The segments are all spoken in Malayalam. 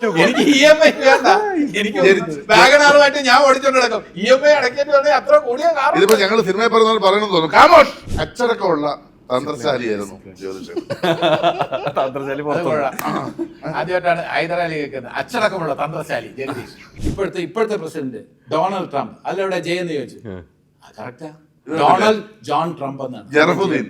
എനിക്ക് EMI വേണ്ട. എനിക്ക് വാഗണാറുമായിട്ട് ഞാൻ ഓടിച്ചോണ്ട് നടക്കും. EMI അടയ്ക്കേണ്ടി വന്നാൽ അത്ര കൂടിയ കാർ. ഇതിപ്പോ ഞങ്ങൾ സിനിമയിൽ പറയുന്നവർ പറയണമെന്ന് തോന്നുന്നു. കാമോൺ അച്ചടക്കമുള്ള തന്ത്രശാലിയായിരുന്നു ജ്യോതിഷൻ. ആദ്യമായിട്ടാണ് ഹൈദരാലി കേൾക്കുന്നത്. അച്ചടക്കമുള്ള തന്ത്രശാലി ജഗദീഷ്. ഇപ്പോഴത്തെ പ്രസിഡന്റ് ഡൊണാൾഡ് ട്രംപ് അല്ലവിടെ ജയെന്ന് ചോദിച്ചു. കറക്റ്റാ, ഡൊണാൾഡ് ജോൺ ട്രംപ് എന്നാണ്. ജറഫുദ്ദീൻ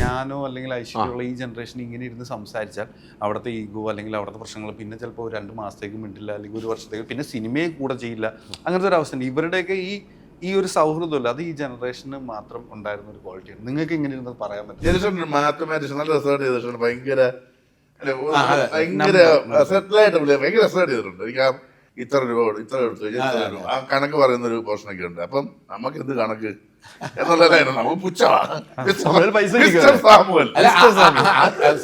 ഞാനോ അല്ലെങ്കിൽ ഐശ്വര്യമുള്ള ഈ ജനറേഷൻ ഇങ്ങനെ ഇരുന്ന് സംസാരിച്ചാൽ അവിടുത്തെ ഈഗോ അല്ലെങ്കിൽ അവിടുത്തെ പ്രശ്നങ്ങൾ പിന്നെ ചിലപ്പോൾ 2 മാസത്തേക്ക് മിണ്ടില്ല, അല്ലെങ്കിൽ 1 വർഷത്തേക്ക്, പിന്നെ സിനിമയെ കൂടെ ചെയ്യില്ല. അങ്ങനത്തെ ഒരു അവസ്ഥ. ഇവരുടെയൊക്കെ ഈ ഒരു സൗഹൃദമല്ല, അത് ഈ ജനറേഷന് മാത്രം ഉണ്ടായിരുന്ന ഒരു ക്വാളിറ്റിയാണ്. നിങ്ങൾക്ക് ഇങ്ങനെ ഇരുന്നത് പറയാൻ പറ്റും? മാത്തമാറ്റിക്സ് നല്ല രസമായിട്ട് ചെയ്തിട്ടുണ്ട്. ഭയങ്കര സെറ്റിലായിട്ട് ഭയങ്കര രസമായിട്ട് ചെയ്തിട്ടുണ്ട്. എനിക്ക് ഇത്ര രൂപ ഇത്ര എടുത്തു ആ കണക്ക് പറയുന്ന ഒരു പോർഷനൊക്കെ ഉണ്ട്. അപ്പം നമുക്ക് എന്ത് കണക്ക് എന്നുള്ളതായിരുന്നു നമുക്ക് പുച്ഛമാണ്.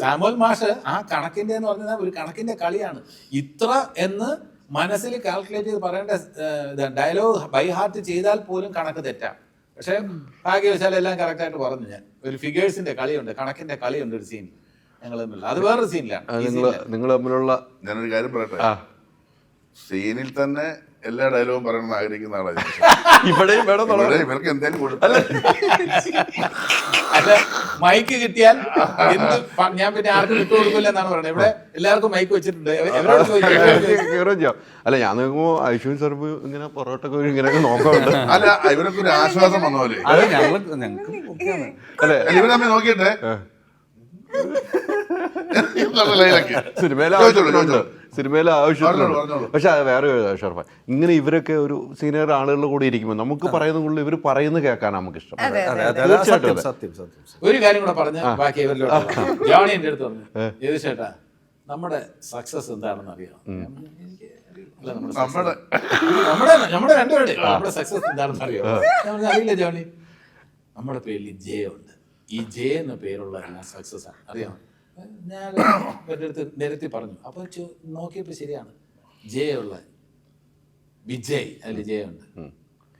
സാമുവൽ മാഷ് ആ കണക്കിന്റെ എന്ന് പറഞ്ഞാൽ ഒരു കണക്കിന്റെ കളിയാണ്. ഇത്ര എന്ന് മനസ്സിൽ കാൽക്കുലേറ്റ് ചെയ്ത് പറയേണ്ട ഡയലോഗ് ബൈ ഹാർട്ട് ചെയ്താൽ പോലും കണക്ക് തെറ്റാണ്. പക്ഷെ ഭാഗ്യവശാൽ എല്ലാം കറക്റ്റായിട്ട് പറഞ്ഞു. ഞാൻ ഒരു ഫിഗേഴ്സിന്റെ കളിയുണ്ട്, കണക്കിന്റെ കളിയുണ്ട് ഒരു സീൻ ഞങ്ങൾ തമ്മിലുള്ള. അത് വേറൊരു സീനിലാണ്. നിങ്ങൾ തമ്മിലുള്ള ഞാനൊരു കാര്യം പറയട്ടെ, സീനിൽ തന്നെ എല്ലാ ഡയലോഗും പറയണമെന്ന് ആഗ്രഹിക്കുന്ന ആളാണ്. ഇവർക്ക് എന്തായാലും അല്ല, മൈക്ക് കിട്ടിയാൽ ഞാൻ പിന്നെ ആർക്കും വിട്ടു കൊടുക്കില്ല എന്നാണ് പറയുന്നത്. ഇവിടെ എല്ലാവർക്കും മൈക്ക് വെച്ചിട്ടുണ്ട്. അല്ല, ഞാൻ നോക്കുമ്പോ ഐശ്വര്യ സർബ് ഇങ്ങനെ പൊറോട്ടൊക്കെ ഇങ്ങനെയൊക്കെ നോക്കാറുണ്ട്. അല്ല, ഇവരൊക്കെ ഒരു ആശ്വാസം വന്ന പോലെ. അല്ലെ, ഇവർ തമ്മിൽ നോക്കിയിട്ടെ സിനിമയിലെ ആവശ്യത്തിലുണ്ട്. പക്ഷെ അത് വേറെ ഷർഫ, ഇങ്ങനെ ഇവരൊക്കെ ഒരു സീനിയർ ആളുകളുടെ കൂടെ ഇരിക്കുമ്പോൾ നമുക്ക് പറയുന്ന കൂടുതൽ ഇവർ പറയുന്നത് കേൾക്കാൻ നമുക്ക് ഇഷ്ടം. ഒരു കാര്യം കൂടെ പറഞ്ഞ ബാക്കി ജോണി എന്റെ അടുത്ത് പറഞ്ഞു, ഏത് ചേട്ടാ നമ്മുടെ സക്സസ് എന്താണെന്ന് അറിയാം? നമ്മുടെ രണ്ടുപേരുടെ നമ്മുടെ സക്സസ് എന്താണെന്ന് അറിയാം? അറിയില്ല ജോണി, നമ്മുടെ പേരിൽ ജെ ഉണ്ട്. ഈ ജെ എന്ന പേരുള്ള സക്സസ് ആണ്, അറിയാം? ഞാൻ എൻ്റെ അടുത്ത് നിരത്തി പറഞ്ഞു. അപ്പൊ നോക്കിയപ്പോ ശരിയാണ്. ജെ ഉള്ള വിജയ്, അതിൽ ജെ ഉണ്ട്.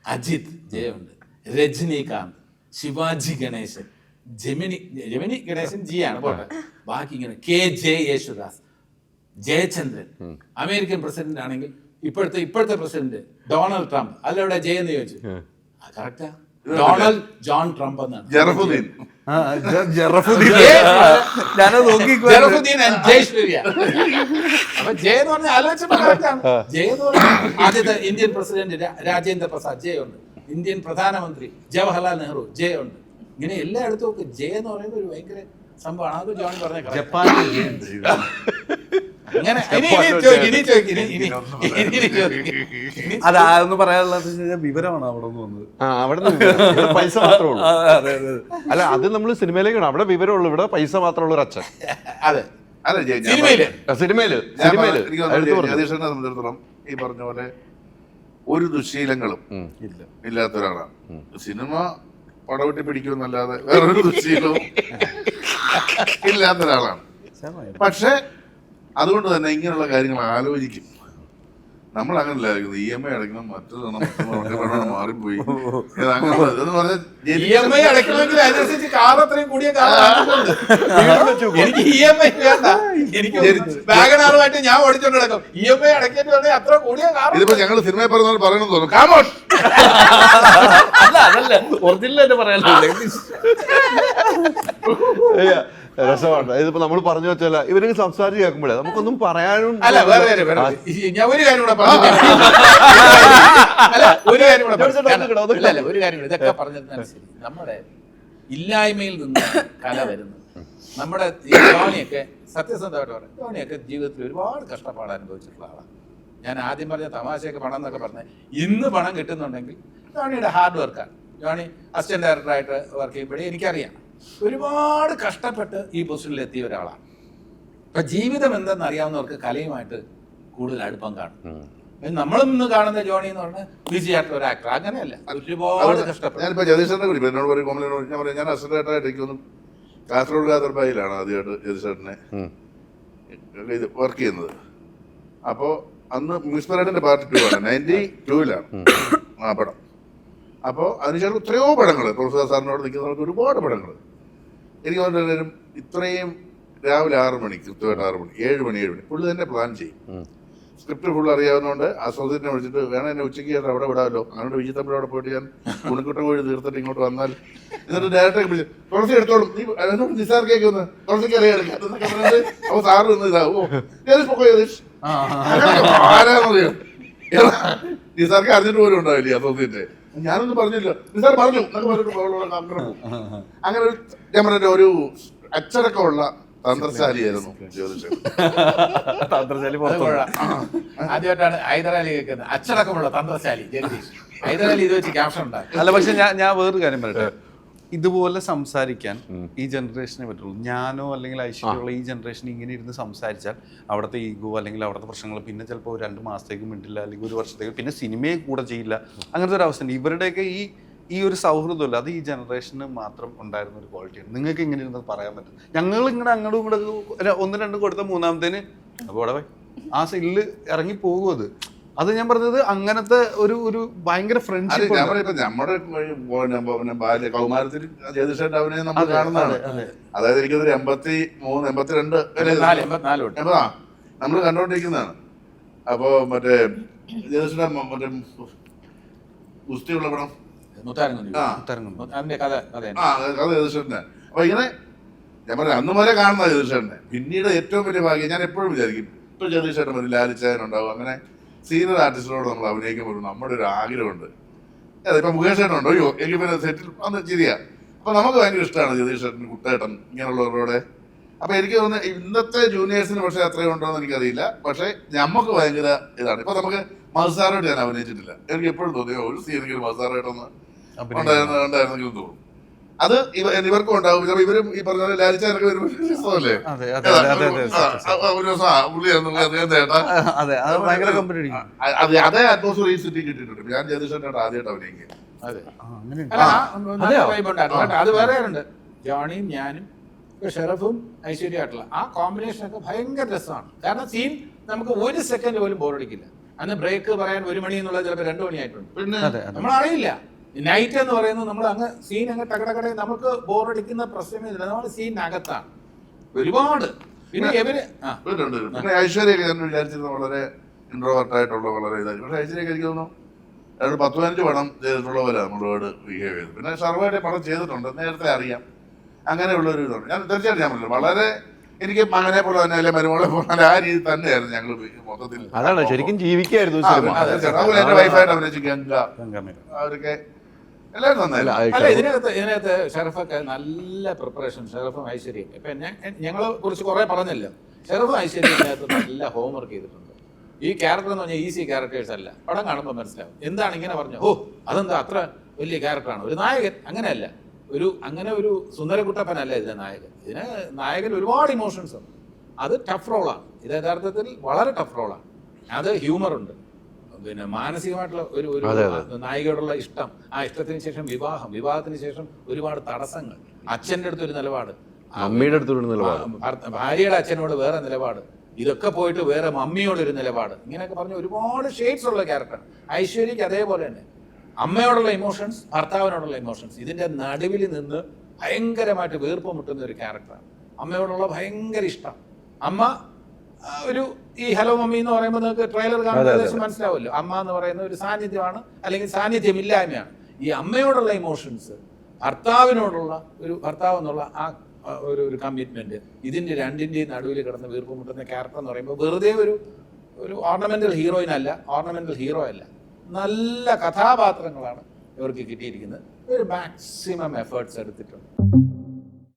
അജിത് ജെ ഉണ്ട്. രജനീകാന്ത്, ശിവാജി ഗണേശൻ, ജെമിനി ഗണേശൻ ജി ആണ്, പോട്ടെ. ബാക്കി ഇങ്ങനെ KJ Yesudas, Jayachandran. American president ആണെങ്കിൽ ഇപ്പോഴത്തെ പ്രസിഡന്റ് ഡൊണാൾഡ് ട്രംപ് അല്ലവിടെ ജെ എന്ന് ചോദിച്ചു. കറക്റ്റാ, ഡൊണാൾഡ് ജോൺ ട്രംപ് എന്നാണ്. ജറഫുദ്ദീൻ അപ്പൊ ജയ എന്ന് പറഞ്ഞാൽ ആലോചിച്ചപ്പോ കറക്റ്റാണ്. ജയ എന്ന് പറഞ്ഞാൽ ആദ്യത്തെ ഇന്ത്യൻ പ്രസിഡന്റ് രാജേന്ദ്ര പ്രസാദ് ജയ ഉണ്ട്. ഇന്ത്യൻ പ്രധാനമന്ത്രി ജവഹർലാൽ നെഹ്റു ജയ ഉണ്ട്. ഇങ്ങനെ എല്ലായിടത്തും ഒക്കെ ജയ എന്ന് പറയുന്നത് ഒരു ഭയങ്കര സംഭവമാണ്. അത് ജോൺ പറഞ്ഞ അങ്ങനെ അതൊന്ന് പറയാനുള്ളത് വിവരമാണ് അവിടെ വന്നത്. അവിടെ പൈസ മാത്രമേ ഉള്ളൂ. അല്ല, അത് നമ്മൾ സിനിമയിലേക്കാണ്. അവിടെ വിവരമുള്ളൂ, ഇവിടെ പൈസ മാത്രമുള്ള ഒരു അച്ഛൻ. അതെ, സിനിമയില് സംബന്ധിച്ചിടത്തോളം ഈ പറഞ്ഞ പോലെ ഒരു ദുശ്ശീലങ്ങളും ഇല്ലാത്ത ഒരാളാണ്. സിനിമ പടവെട്ടി പിടിക്കുമെന്നല്ലാതെ വേറൊരു ദുശ്ശീലവും ഇല്ലാത്ത ഒരാളാണ്. പക്ഷെ അതുകൊണ്ട് തന്നെ ഇങ്ങനെയുള്ള കാര്യങ്ങൾ ആലോചിക്കും. നമ്മൾ അങ്ങനല്ല EMI അടയ്ക്കണം, മറ്റൊരു മാറിപ്പോയി. EMI അടയ്ക്കണമെങ്കിൽ അതിനനുസരിച്ച് കാർ അത്രയും കൂടിയ എനിക്ക് EMI വേണ്ട. എനിക്ക് വാഗണാറുമായിട്ട് ഞാൻ ഓടിച്ചോണ്ട് നടക്കും. EMI അടയ്ക്കേണ്ടി വന്നാൽ അത്ര കൂടിയ കാർ. ഇതിപ്പോ ഞങ്ങൾ സിനിമയിൽ പറയുന്നവർ പറയണമെന്ന് തോന്നുന്നു. കാമോൺ അതല്ല ഒറിജിനൽ പറയാനില്ല. രസമാണ്. ഇതിപ്പോ നമ്മൾ പറഞ്ഞു വെച്ചാൽ ഇവരൊക്കെ സംസാരിച്ച് കേൾക്കുമ്പോഴേ നമുക്കൊന്നും പറയാനും. ഞാൻ ഒരു കാര്യം കൂടെ ഇതൊക്കെ പറഞ്ഞിരുന്നാൽ ശരി. നമ്മുടെ ഇല്ലായ്മയിൽ നിന്ന് കല വരുന്നത്. നമ്മുടെ ധോണിയൊക്കെ സത്യസന്ധമായിട്ട് പറയാം, ധോണിയൊക്കെ ജീവിതത്തിൽ ഒരുപാട് കഷ്ടപ്പാട് അനുഭവിച്ചിട്ടുള്ള ആളാണ്. ഞാൻ ആദ്യം പറഞ്ഞ തമാശയൊക്കെ പണം എന്നൊക്കെ പറഞ്ഞത് ഇന്ന് പണം കിട്ടുന്നുണ്ടെങ്കിൽ ധോണിയുടെ ഹാർഡ് വർക്കാണ്. ധോണി അസിസ്റ്റന്റ് ഡയറക്ടറായിട്ട് വർക്ക് ചെയ്യുമ്പോഴേ എനിക്കറിയാം ഒരുപാട് കഷ്ടപ്പെട്ട് ഈ പൊസിഷനിൽ എത്തിയ ഒരാളാണ്. അപ്പൊ ജീവിതം എന്തെന്ന് അറിയാവുന്നവർക്ക് കലയുമായിട്ട് കൂടുതൽ അടുപ്പം കാണും. നമ്മളും ഇന്ന് കാണുന്ന ജോണി എന്ന് പറഞ്ഞാൽ ബിസി ആയിട്ടുള്ള ഒരു ആക്ടർ അങ്ങനെയല്ല, ഒരുപാട് കഷ്ടപ്പെട്ടു. ഞാനിപ്പോ ജഗദീഷേട്ടനെ കൂടി എന്നോട് പറയും, ഞാൻ പറയാം, ഞാൻ അസിസ്റ്റന്റ് ഡയറക്ടറായിട്ട് എനിക്കൊന്ന് കാസർഗോഡ് കാതർബായിലാണ് ആദ്യമായിട്ട് ജഗദീഷേട്ടനെ ഇത് വർക്ക് ചെയ്യുന്നത്. അപ്പോൾ അന്ന് മ്യൂസിപ്പൽ പാർട്ട് 2 ആണ്, 92-ലാണ് ആ പടം. അപ്പോൾ അതിനുശേഷം എത്രയോ പടങ്ങൾ പ്രൊഫസർ സാറിനോട് നിൽക്കുന്നവർക്ക് ഒരുപാട് പടങ്ങൾ. എനിക്ക് തോന്നുന്നു ഇത്രയും രാവിലെ 6 മണി, കൃത്യമായിട്ട് 6 മണി, 7 മണി പുള്ളി തന്നെ പ്ലാൻ ചെയ്യും. സ്ക്രിപ്റ്റ് ഫുൾ അറിയാവുന്നതുകൊണ്ട് അസോസിയേറ്റിനെ വിളിച്ചിട്ട് വേണം എന്നെ ഉച്ചയ്ക്ക് അവിടെ വിടാമല്ലോ, അങ്ങനെ വിജിത്തമ്പിൽ അവിടെ പോയിട്ട് ഞാൻ കുണിക്കുട്ട കോഴി തീർത്തിട്ട് ഇങ്ങോട്ട് വന്നാൽ എന്നിട്ട് ഡയറക്ടറെ വിളിച്ചു തുളസി എടുത്തോളും, നീ എന്നോട് നിസാർ കേക്ക് ഒന്ന് തുളസിക്ക് അറിയാം അപ്പൊ സാറ് നിന്ന് ഇതാവോ ആരാന്നറിയോ നിസാർക്ക് അറിഞ്ഞിട്ട് പോലും ഉണ്ടാവില്ലേ അസോസിയേറ്റ്. ഞാനൊന്നും പറഞ്ഞില്ല, നിസാർ പറഞ്ഞു എന്നൊക്കെ പറഞ്ഞിട്ട് അങ്ങനെ ഒരു ഞാൻ പറഞ്ഞ ഒരു അച്ചടക്കമുള്ള തന്ത്രശാലിയായിരുന്നു ജ്യോതിഷൻ. ആദ്യമായിട്ടാണ് ഹൈദരാലി കേൾക്കുന്നത് അച്ചടക്കമുള്ള തന്ത്രശാലി ജഗദീഷ്. ഹൈദരാലി ഇത് വെച്ച് ക്യാപ്ഷൻ ഉണ്ടാക്കി. അല്ല, പക്ഷെ ഞാൻ വേറൊരു കാര്യം പറയട്ടെ, ഇതുപോലെ സംസാരിക്കാൻ ഈ ജനറേഷനെ പറ്റുള്ളൂ. ഞാനോ അല്ലെങ്കിൽ ഐശ്വര്യമുള്ള ഈ ജനറേഷൻ ഇങ്ങനെ ഇരുന്ന് സംസാരിച്ചാൽ അവിടുത്തെ ഈഗോ അല്ലെങ്കിൽ അവിടുത്തെ പ്രശ്നങ്ങൾ പിന്നെ ചിലപ്പോൾ 2 മാസത്തേക്ക് മിണ്ടില്ല, അല്ലെങ്കിൽ 1 വർഷത്തേക്ക്, പിന്നെ സിനിമയെ കൂടെ ചെയ്യില്ല. അങ്ങനത്തെ ഒരു അവസ്ഥ. ഇവരുടെയൊക്കെ ഈ ഒരു സൗഹൃദമല്ല, അത് ഈ ജനറേഷന് മാത്രം ഉണ്ടായിരുന്ന ഒരു ക്വാളിറ്റിയാണ്. നിങ്ങൾക്ക് ഇങ്ങനെ ഇരുന്നത് പറയാൻ പറ്റും. ഞങ്ങൾ ഇങ്ങനെ അങ്ങോട്ടും ഇങ്ങോട്ട് 1-2 കൊടുത്ത 3-ാമത്തേന് അപ്പോൾ അവിടെ ആ സൈഡിൽ ഇറങ്ങി പോകും. അത് ഞാൻ പറഞ്ഞത് അങ്ങനത്തെ ഒരു ഭയങ്കര ഫ്രണ്ട്ഷിപ്പ്. നമ്മുടെ ബാല്യ കൗമാരത്തിൽ ജ്യോതിഷന്റെ അഭിനയം നമ്മൾ കാണുന്നതാണ്. അതായത് എനിക്കൊരു 83, 82 നമ്മൾ കണ്ടോണ്ടിരിക്കുന്നതാണ്. അപ്പോ മറ്റേ ജ്യോതിഷന്റെ മറ്റേ ഗുസ്തിയുള്ള പടം കഥ ജ്യോതിഷന്റെ. അപ്പൊ ഇങ്ങനെ ഞാൻ പറയാം അന്ന് മുതലേ കാണുന്ന ജ്യോതിഷന്റെ. പിന്നീട് ഏറ്റവും വലിയ ഭാഗ്യം ഞാൻ എപ്പോഴും വിചാരിക്കും, ഇപ്പൊ ജ്യോതിഷന്റെ മതി ലാലിച്ചായനുണ്ടാവും, അങ്ങനെ സീനിയർ ആർട്ടിസ്റ്റിനോട് നമ്മൾ അഭിനയിക്കുമ്പോൾ നമ്മുടെ ഒരു ആഗ്രഹമുണ്ട്. ഇപ്പൊ മുകേഷ് ചേട്ടനുണ്ടോ, അയ്യോ എനിക്ക് പിന്നെ സെറ്റിൽ അന്ന് ചിരിയാ. അപ്പൊ നമുക്ക് ഭയങ്കര ഇഷ്ടമാണ് ജഗദീഷ് ചേട്ടൻ, കുട്ടേട്ടൻ, ഇങ്ങനെയുള്ളവരോടെ. അപ്പൊ എനിക്ക് തോന്നുന്നത് ഇന്നത്തെ ജൂനിയേഴ്സിന് പക്ഷെ അത്രയും ഉണ്ടോ എന്ന് എനിക്കറിയില്ല. പക്ഷെ നമുക്ക് ഭയങ്കര ഇതാണ്. ഇപ്പൊ നമുക്ക് മത്സാരമായിട്ട് ഞാൻ അഭിനയിച്ചിട്ടില്ല. എനിക്ക് എപ്പോഴും തോന്നിയോ ഒരു സീനെങ്കിലും മത്സാരമായിട്ടൊന്ന് ഉണ്ടായിരുന്നെങ്കിലും തോന്നും. അത് ഇവർക്കും ഉണ്ടാവും. ഇവരും ഈ പറഞ്ഞ പോലെ ലാലിച്ചാനൊക്കെ വരുമ്പോൾ രസമല്ലേ, ഒരു ദിവസം പുള്ളി അതേ അറ്റ്മോസ്ഫിയർ ഈ സിറ്റി കിട്ടിയിട്ടുണ്ട്. ഞാൻ ജഗദീഷേട്ടൻ ആദ്യമായിട്ട് അഭിനയിക്കുക. അത് വേറെ ഉണ്ട്. ജോണിയും ഞാനും ഷെറഫും ഐശ്വര്യമായിട്ടുള്ള ആ കോമ്പിനേഷൻ ഒക്കെ ഭയങ്കര രസമാണ്. കാരണം സീൻ നമുക്ക് 1 സെക്കൻഡ് പോലും ബോറടിക്കില്ല. അന്ന് ബ്രേക്ക് പറയാൻ 1 മണി എന്നുള്ളത് ചിലപ്പോൾ 2 മണിയായിട്ടുണ്ട്. പിന്നെ നമ്മളറിയില്ല. നൈറ്റ് എന്ന് പറയുന്നത് നമ്മൾ അങ്ങ് സീൻ അങ്ങ് ടകടകട നമുക്ക് ബോറടിക്കുന്ന പ്രശ്നമേ ഇല്ല. നമ്മൾ സീനകത്താണ് ഒരുപാട്. പിന്നെ പിന്നെ ഐശ്വര്യൊക്കെ ഞാൻ വിചാരിച്ചിരുന്നത് വളരെ ഇൻട്രോവേർട്ട് ആയിട്ടുള്ള വളരെ ഇതായി. പക്ഷെ ഐശ്വര്യൊക്കെ എനിക്ക് തോന്നുന്നു 10-15 പടം ചെയ്തിട്ടുള്ള പോലെ നമ്മളോട് ബിഹേവ് ചെയ്തു. പിന്നെ സർവ്വയുടെ പടം ചെയ്തിട്ടുണ്ട്, നേരത്തെ അറിയാം. അങ്ങനെയുള്ള ഒരു ഇതാണ്. ഞാൻ തീർച്ചയായിട്ടും ഞാൻ പറഞ്ഞില്ല, വളരെ എനിക്ക് മകനെ പോലെ തന്നെ അല്ലെ മരുമോളെ പോലെ ആ രീതി തന്നെയായിരുന്നു ഞങ്ങൾ മൊത്തത്തിൽ. അതാണ് ശരിക്കും ജീവിക്കായിരുന്നു. എന്റെ വൈഫായിട്ട് അഭിനയിച്ചു ഗംഗ, അവരൊക്കെ എല്ലാവരും നന്നായില്ല. അല്ല, ഇതിനകത്ത് ഷെറഫൊക്കെ നല്ല പ്രിപ്പറേഷൻ. ഷെറഫും ഐശ്വര്യയും ഇപ്പൊ ഞങ്ങളെ കുറിച്ച് കുറെ പറഞ്ഞല്ലോ. ഷെറഫും ഐശ്വര്യം ഇതിനകത്ത് നല്ല ഹോംവർക്ക് ചെയ്തിട്ടുണ്ട്. ഈ ക്യാരക്ടർ എന്ന് പറഞ്ഞാൽ ഈസി ക്യാരക്ടേഴ്സ് അല്ല. പടം കാണുമ്പോൾ മനസ്സിലാവും എന്താണ് ഇങ്ങനെ പറഞ്ഞു, ഓ അതെന്താ അത്ര വലിയ ക്യാരക്ടറാണ്. ഒരു നായകൻ അങ്ങനെയല്ല, അങ്ങനെ ഒരു സുന്ദരകുട്ടപ്പനല്ല ഇതിലെ നായകൻ. ഇതിന് നായകൻ ഒരുപാട് ഇമോഷൻസ് ഉണ്ട്. അത് ടഫ് റോളാണ്. ഇത് യഥാർത്ഥത്തിൽ വളരെ ടഫ് റോളാണ്. അത് ഹ്യൂമറുണ്ട്, പിന്നെ മാനസികമായിട്ടുള്ള ഒരു നായികയോടുള്ള ഇഷ്ടം, ആ ഇഷ്ടത്തിന് ശേഷം വിവാഹത്തിന് ശേഷം ഒരുപാട് തടസ്സങ്ങൾ, അച്ഛൻ്റെ അടുത്തൊരു നിലപാട്, അമ്മയുടെ അടുത്തൊരു നിലപാട്, ഭാര്യയുടെ അച്ഛനോട് വേറെ നിലപാട്, ഇതൊക്കെ പോയിട്ട് വേറെ മമ്മിയോടൊരു നിലപാട്, ഇങ്ങനെയൊക്കെ പറഞ്ഞ ഒരുപാട് ഷെയ്ഡ്സ് ഉള്ള ക്യാരക്ടർ. ഐശ്വര്യക്ക് അതേപോലെ തന്നെ അമ്മയോടുള്ള ഇമോഷൻസ്, ഭർത്താവിനോടുള്ള ഇമോഷൻസ്, ഇതിന്റെ നടുവിൽ നിന്ന് ഭയങ്കരമായിട്ട് വീർപ്പ് മുട്ടുന്ന ഒരു ക്യാരക്ടറാണ്. അമ്മയോടുള്ള ഭയങ്കര ഇഷ്ടം. അമ്മ ഒരു ഈ ഹലോ മമ്മി എന്ന് പറയുമ്പോൾ നിങ്ങൾക്ക് ട്രെയിലർ കാണുമ്പോൾ ഏകദേശം മനസ്സിലാവുമല്ലോ. അമ്മ എന്ന് പറയുന്ന ഒരു സാന്നിധ്യമാണ്, അല്ലെങ്കിൽ സാന്നിധ്യമില്ലായ്മയാണ്. ഈ അമ്മയോടുള്ള ഇമോഷൻസ്, ഭർത്താവിനോടുള്ള ഭർത്താവ് എന്നുള്ള ആ ഒരു കമ്മിറ്റ്മെന്റ്, ഇതിന്റെ രണ്ടിന്റെയും നടുവിൽ കിടന്ന് വീർപ്പ് മുട്ടുന്ന ക്യാരക്ടർ എന്ന് പറയുമ്പോൾ വെറുതെ ഒരു ഓർണമെന്റൽ ഹീറോയിൻ അല്ല, ഓർണമെന്റൽ ഹീറോ അല്ല. നല്ല കഥാപാത്രങ്ങളാണ് ഇവർക്ക് കിട്ടിയിരിക്കുന്നത്. ഒരു മാക്സിമം എഫേർട്സ് എടുത്തിട്ടുണ്ട്.